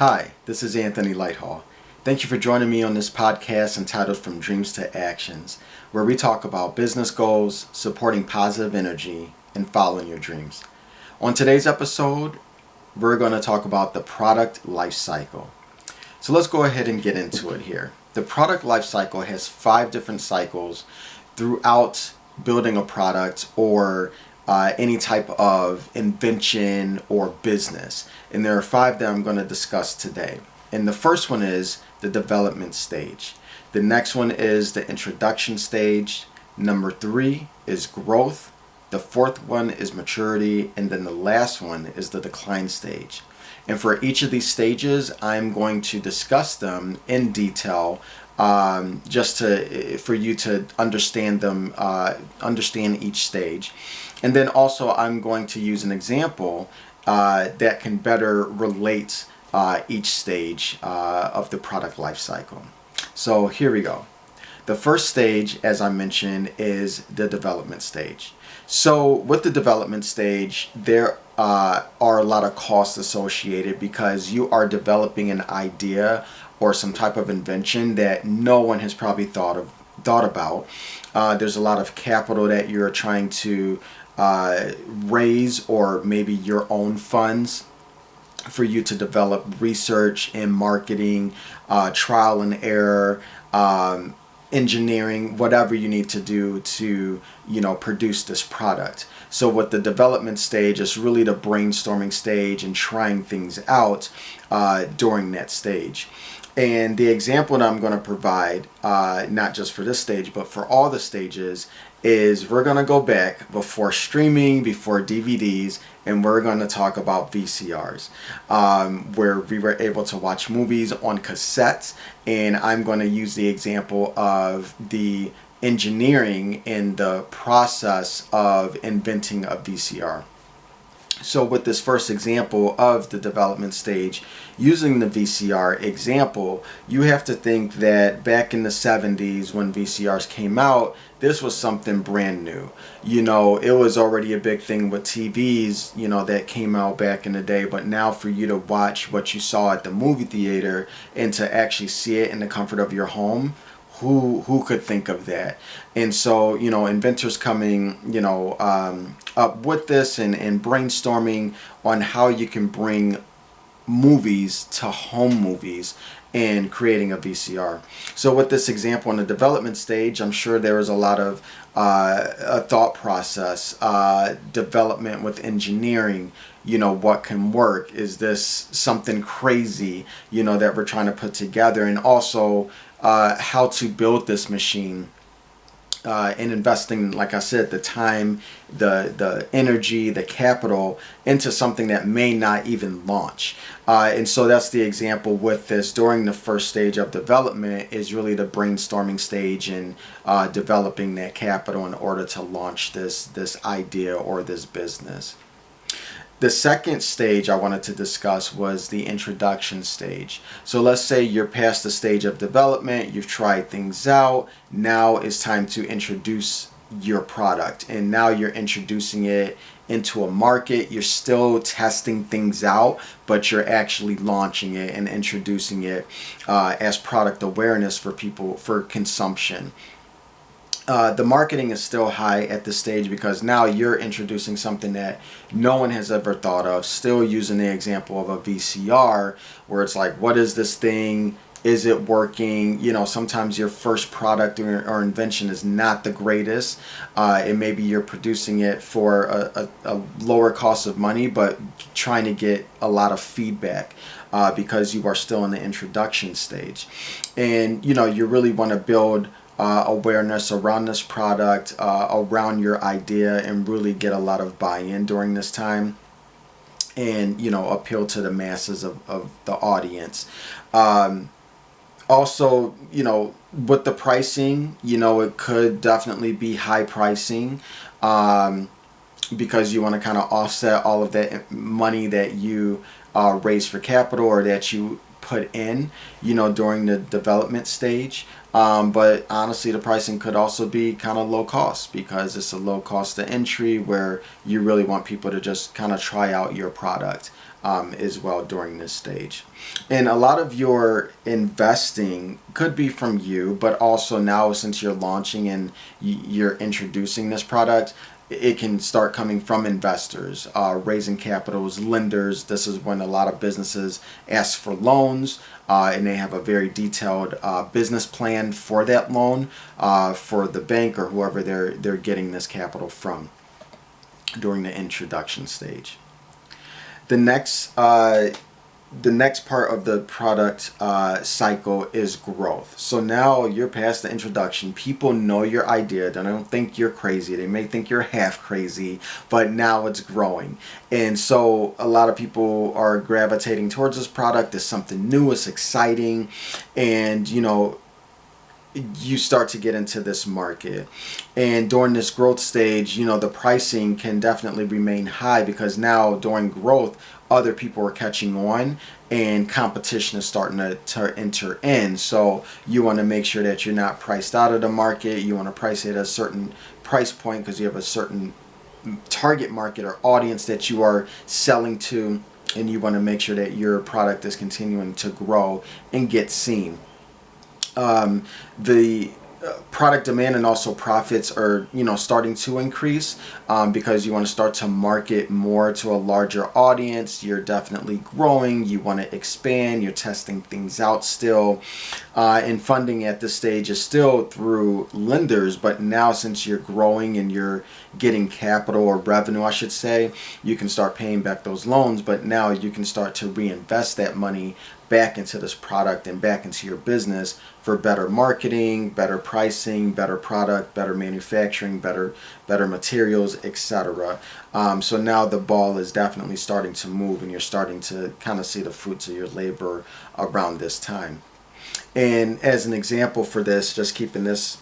Hi, this is Anthony Lighthall. Thank you for joining me on this podcast entitled From Dreams to Actions, where we talk about business goals, supporting positive energy, and following your dreams. On today's episode, we're going to talk about the product life cycle. So let's go ahead and get into it here. The product life cycle has 5 different cycles throughout building a product or any type of invention or business. And there are 5 that I'm going to discuss today. And the first one is the development stage. The next one is the introduction stage. Number 3 is growth. The 4th one is maturity. And then the last one is the decline stage. And for each of these stages, I'm going to discuss them in detail for you to understand them, understand each stage. And then also I'm going to use an example that can better relate each stage of the product life cycle. So here we go. The first stage, as I mentioned, is the development stage. So with the development stage, there are a lot of costs associated because you are developing an idea or some type of invention that no one has probably thought about. There's a lot of capital that you're trying to raise, or maybe your own funds for you to develop research and marketing, trial and error, engineering, whatever you need to do to, produce this product. So with the development stage, it's really the brainstorming stage and trying things out during that stage. And the example that I'm going to provide, not just for this stage, but for all the stages, is we're going to go back before streaming, before DVDs, and we're going to talk about VCRs, where we were able to watch movies on cassettes. And I'm going to use the example of the engineering in the process of inventing a VCR. So with this first example of the development stage, using the VCR example, you have to think that back in the 70s when VCRs came out, this was something brand new. It was already a big thing with TVs, that came out back in the day, but now for you to watch what you saw at the movie theater and to actually see it in the comfort of your home, who could think of that? And so, inventors coming, up with this and brainstorming on how you can bring movies to home movies and creating a VCR. So with this example in the development stage, I'm sure there was a lot of a thought process, development with engineering, what can work? Is this something crazy, that we're trying to put together? And also how to build this machine. And investing, like I said, the time, the energy, the capital into something that may not even launch. And so that's the example with this. During the first stage of development is really the brainstorming stage and developing that capital in order to launch this idea or this business. The second stage I wanted to discuss was the introduction stage. So let's say you're past the stage of development, you've tried things out, now it's time to introduce your product. And now you're introducing it into a market. You're still testing things out, but you're actually launching it and introducing it as product awareness for people, for consumption. The marketing is still high at this stage because now you're introducing something that no one has ever thought of. Still using the example of a VCR where it's like, what is this thing? Is it working? Sometimes your first product or invention is not the greatest. And maybe you're producing it for a lower cost of money, but trying to get a lot of feedback because you are still in the introduction stage. And, you really want to build awareness around this product, around your idea, and really get a lot of buy-in during this time, and appeal to the masses of the audience. Also, with the pricing, it could definitely be high pricing because you want to kind of offset all of that money that you raise for capital or that you put in, during the development stage. But honestly, the pricing could also be kind of low cost, because it's a low cost to entry where you really want people to just kind of try out your product as well during this stage. And a lot of your investing could be from you, but also now, since you're launching and you're introducing this product, it can start coming from investors, raising capitals, lenders. This is when a lot of businesses ask for loans, and they have a very detailed business plan for that loan, for the bank or whoever they're getting this capital from during the introduction stage. The next part of the product cycle is growth. So now you're past the introduction. People know your idea. They don't think you're crazy. They may think you're half crazy, but now it's growing. And so a lot of people are gravitating towards this product. It's something new. It's exciting. And, you start to get into this market. And during this growth stage, the pricing can definitely remain high, because now during growth, other people are catching on and competition is starting to enter in. So you want to make sure that you're not priced out of the market. You want to price it at a certain price point, because you have a certain target market or audience that you are selling to, and you want to make sure that your product is continuing to grow and get seen. The product demand and also profits are starting to increase, because you want to start to market more to a larger audience. You're definitely growing. You want to expand. You're testing things out still, and funding at this stage is still through lenders. But now, since you're growing and you're getting capital, or revenue I should say, you can start paying back those loans. But now you can start to reinvest that money back into this product and back into your business for better marketing, better pricing, better product, better manufacturing, better materials, etc. So now the ball is definitely starting to move, and you're starting to kind of see the fruits of your labor around this time. And as an example for this, just keeping this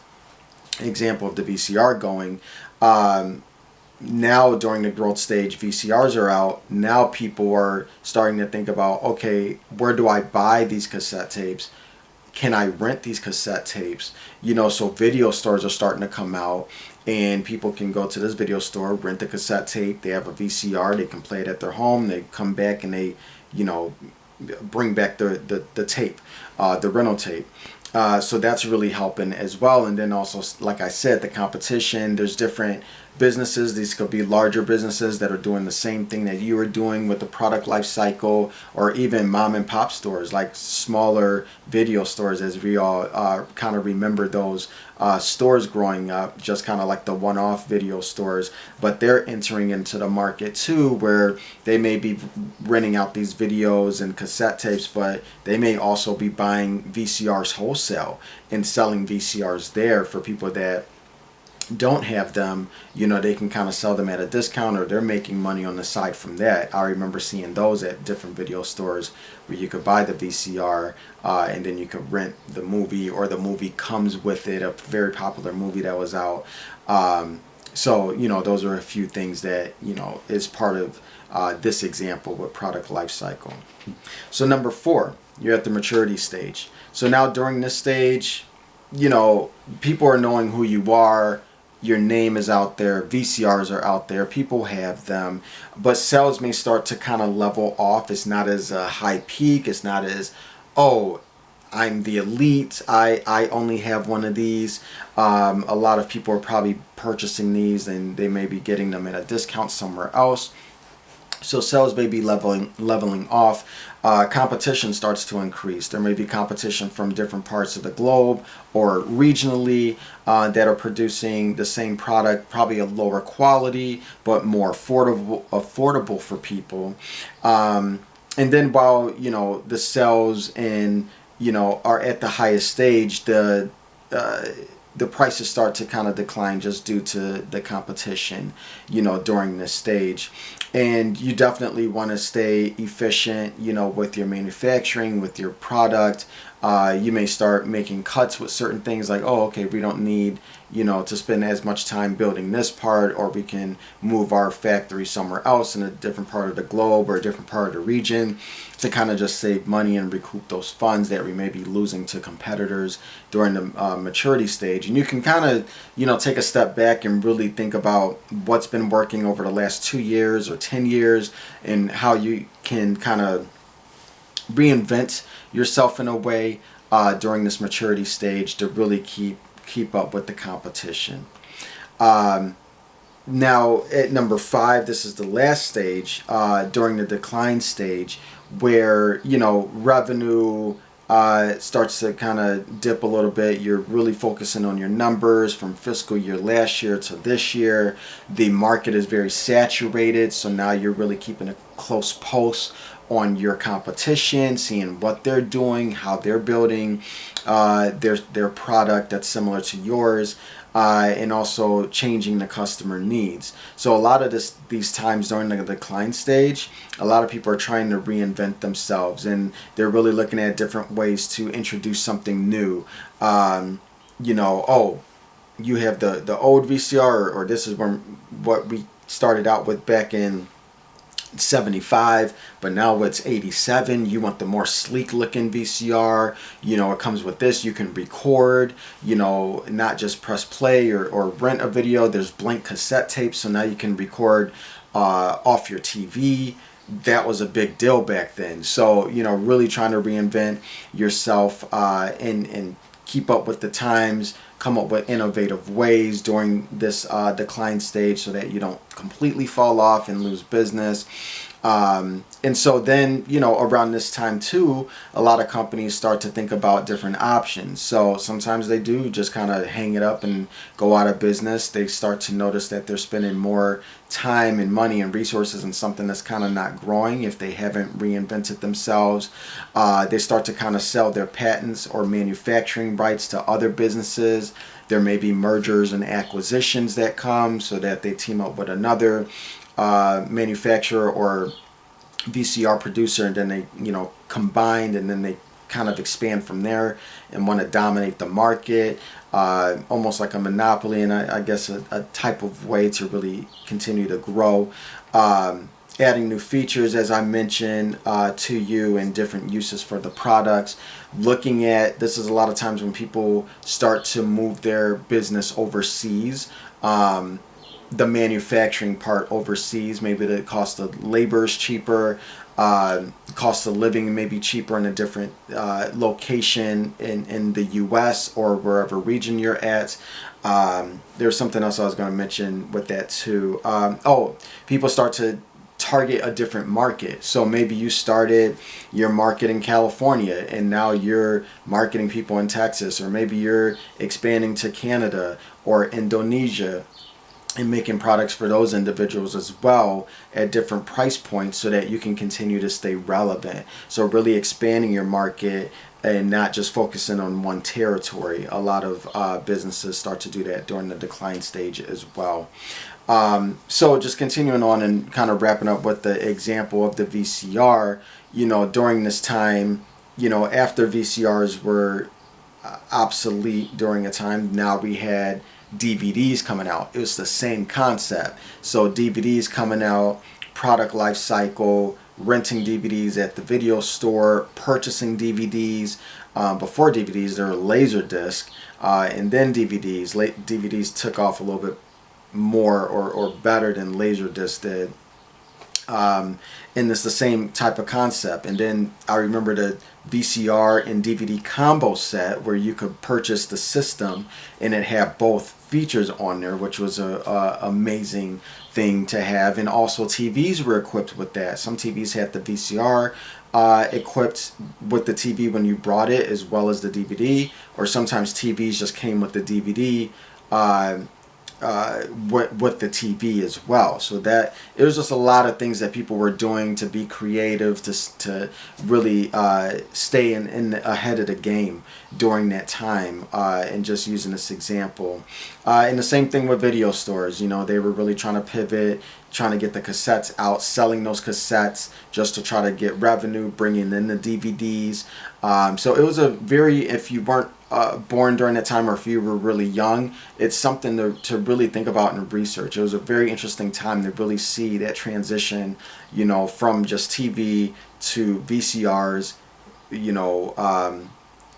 example of the VCR going, now during the growth stage, VCRs are out. Now people are starting to think about, okay, where do I buy these cassette tapes? Can I rent these cassette tapes? So video stores are starting to come out, and people can go to this video store, rent the cassette tape. They have a VCR. They can play it at their home. They come back and they, bring back the tape, the rental tape. So that's really helping as well. And then also, like I said, the competition, there's different businesses. These could be larger businesses that are doing the same thing that you are doing with the product life cycle, or even mom and pop stores, like smaller video stores, as we all kind of remember those stores growing up, just kind of like the one-off video stores. But they're entering into the market too, where they may be renting out these videos and cassette tapes, but they may also be buying VCRs wholesale and selling VCRs there for people that don't have them. They can kind of sell them at a discount, or they're making money on the side from that. I remember seeing those at different video stores where you could buy the VCR, and then you could rent the movie, or the movie comes with it, a very popular movie that was out. So those are a few things that is part of this example with product life cycle. So number 4, you're at the maturity stage. So now during this stage, people are knowing who you are. Your name is out there, VCRs are out there, people have them, but sales may start to kind of level off. It's not as a high peak. It's not as, oh, I'm the elite, I only have one of these. A lot of people are probably purchasing these, and they may be getting them at a discount somewhere else. So sales may be leveling off. Competition starts to increase. There may be competition from different parts of the globe, or regionally, that are producing the same product, probably a lower quality, but more affordable for people. And then while the sales and are at the highest stage, the prices start to kind of decline just due to the competition, during this stage. And you definitely want to stay efficient, with your manufacturing, with your product, You may start making cuts with certain things like, oh, okay, we don't need, you know, to spend as much time building this part, or we can move our factory somewhere else in a different part of the globe or a different part of the region to kind of just save money and recoup those funds that we may be losing to competitors during the maturity stage. And you can kind of, you know, take a step back and really think about what's been working over the last 2 years or 10 years and how you can kind of reinvent yourself in a way during this maturity stage to really keep up with the competition. Now at number 5, this is the last stage during the decline stage, where, you know, revenue starts to kind of dip a little bit. You're really focusing on your numbers from fiscal year last year to this year. The market is very saturated, so now you're really keeping a close pulse on your competition, seeing what they're doing, how they're building their product that's similar to yours, and also changing the customer needs. So a lot of these times during the decline stage, a lot of people are trying to reinvent themselves, and they're really looking at different ways to introduce something new. You know, oh, you have the old VCR, or this is what we started out with back in 75, but now it's 87. You want the more sleek looking VCR. You know, it comes with this. You can record, you know, not just press play or rent a video. There's blank cassette tapes, so now you can record off your TV. That was a big deal back then. So, you know, really trying to reinvent yourself and keep up with the times, come up with innovative ways during this decline stage so that you don't completely fall off and lose business. And so then, you know, around this time too, a lot of companies start to think about different options. So sometimes they do just kind of hang it up and go out of business. They start to notice that they're spending more time and money and resources in something that's kind of not growing if they haven't reinvented themselves. They start to kind of sell their patents or manufacturing rights to other businesses. There may be mergers and acquisitions that come so that they team up with another manufacturer or VCR producer, and then they, you know, combine, and then they kind of expand from there and want to dominate the market, almost like a monopoly, and I guess a type of way to really continue to grow. Adding new features, as I mentioned, to you, and different uses for the products. Looking at, this is a lot of times when people start to move their business overseas. The manufacturing part overseas, maybe the cost of labor is cheaper, cost of living may be cheaper in a different location in the US or wherever region you're at. There's something else I was going to mention with that too. Oh, people start to target a different market. So maybe you started your market in California and now you're marketing people in Texas, or maybe you're expanding to Canada or Indonesia and making products for those individuals as well at different price points so that you can continue to stay relevant. So really expanding your market and not just focusing on one territory. A lot of businesses start to do that during the decline stage as well. So just continuing on and kind of wrapping up with the example of the VCR, you know, during this time, you know, after VCRs were obsolete during a time, now we had DVDs coming out. It was the same concept. So DVDs coming out, product life cycle, renting DVDs at the video store, purchasing DVDs. Before DVDs, there were Laserdisc, and then DVDs. DVDs took off a little bit more or better than Laserdisc did. And it's the same type of concept. And then I remember the VCR and DVD combo set where you could purchase the system and it had both features on there, which was a amazing thing to have. And also TVs were equipped with that. Some TVs had the VCR equipped with the TV when you brought it, as well as the DVD, or sometimes TVs just came with the DVD with the TV as well. So that it was just a lot of things that people were doing to be creative, to really stay in ahead of the game during that time. And just using this example, and the same thing with video stores. You know, they were really trying to pivot, trying to get the cassettes out, selling those cassettes just to try to get revenue, bringing in the DVDs. So it was a very, if you weren't born during that time, or if you were really young, it's something to really think about and research. It was a very interesting time to really see that transition, you know, from just TV to VCRs, you know,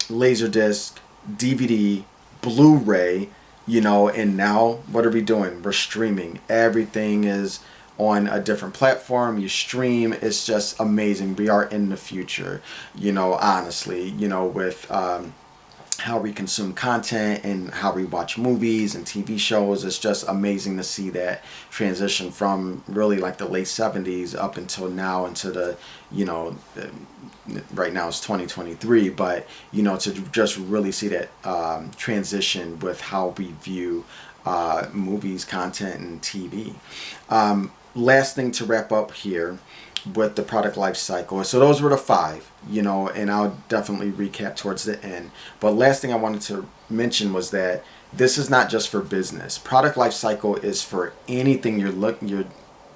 Laserdisc, DVD, Blu-ray, you know, and now what are we doing? We're streaming. Everything is on a different platform. You stream. It's just amazing. We are in the future, you know, honestly, you know, with how we consume content and how we watch movies and TV shows. It's just amazing to see that transition from really like the late 70s up until now into the, you know, right now it's 2023, but, you know, to just really see that transition with how we view movies, content, and TV. Last thing to wrap up here with the product life cycle. So those were the 5, you know, and I'll definitely recap towards the end. But last thing I wanted to mention was that this is not just for business. Product life cycle is for anything you're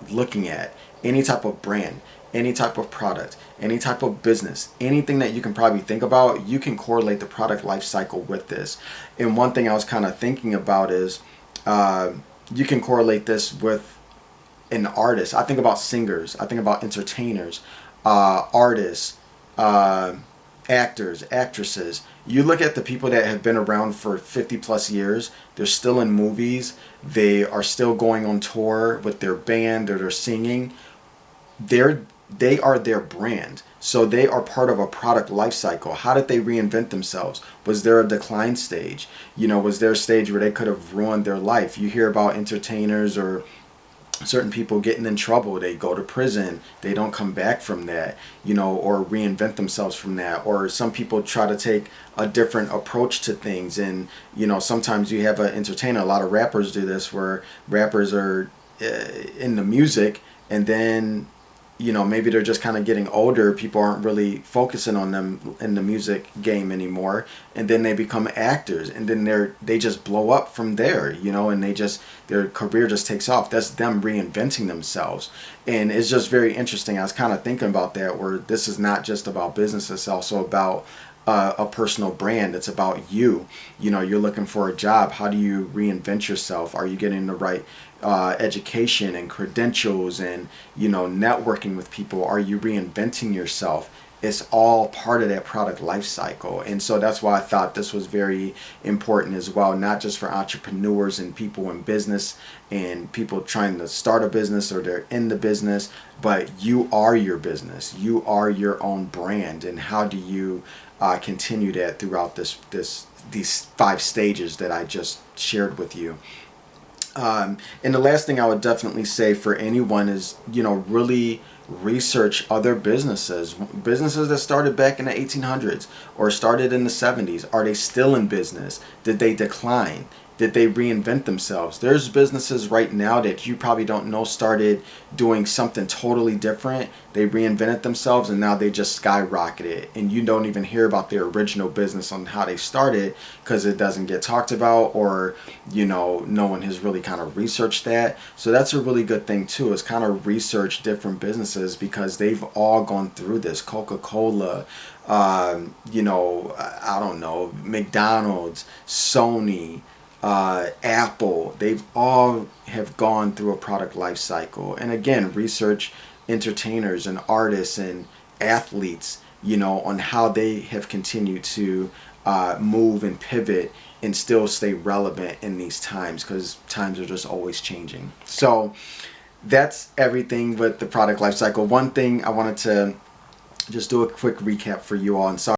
looking at, any type of brand, any type of product, any type of business, anything that you can probably think about, you can correlate the product life cycle with this. And one thing I was kind of thinking about is you can correlate this with an artist. I think about singers, I think about entertainers, artists, actors, actresses. You look at the people that have been around for 50 plus years, they're still in movies, they are still going on tour with their band or they're singing. They are their brand. So they are part of a product life cycle. How did they reinvent themselves? Was there a decline stage? You know, was there a stage where they could have ruined their life? You hear about entertainers or certain people getting in trouble. They go to prison, they don't come back from that, you know, or reinvent themselves from that. Or some people try to take a different approach to things, and, you know, sometimes you have an entertainer, a lot of rappers do this, where rappers are in the music, and then, you know, maybe they're just kind of getting older, people aren't really focusing on them in the music game anymore, and then they become actors, and then they just blow up from there, you know, and their career just takes off. That's them reinventing themselves. And it's just very interesting. I was kind of thinking about that, where this is not just about business, it's also about a personal brand. It's about you. You know, you're looking for a job. How do you reinvent yourself? Are you getting the right education and credentials and, you know, networking with people? Are you reinventing yourself? It's all part of that product life cycle. And so that's why I thought this was very important as well, not just for entrepreneurs and people in business and people trying to start a business or they're in the business, but you are your business. You are your own brand. And how do you continue that throughout these 5 stages that I just shared with you? And the last thing I would definitely say for anyone is, you know, really research other businesses that started back in the 1800s or started in the 70s. Are they still in business? Did they decline? Did they reinvent themselves? There's businesses right now that you probably don't know started doing something totally different. They reinvented themselves and now they just skyrocketed. And you don't even hear about their original business on how they started because it doesn't get talked about, or, you know, no one has really kind of researched that. So that's a really good thing too, is kind of research different businesses because they've all gone through this. Coca-Cola, you know, I don't know, McDonald's, Sony, Apple, they've all have gone through a product life cycle. And again, research entertainers and artists and athletes, you know, on how they have continued to move and pivot and still stay relevant in these times, because times are just always changing. So that's everything with the product life cycle. One thing I wanted to just do a quick recap for you all, and sorry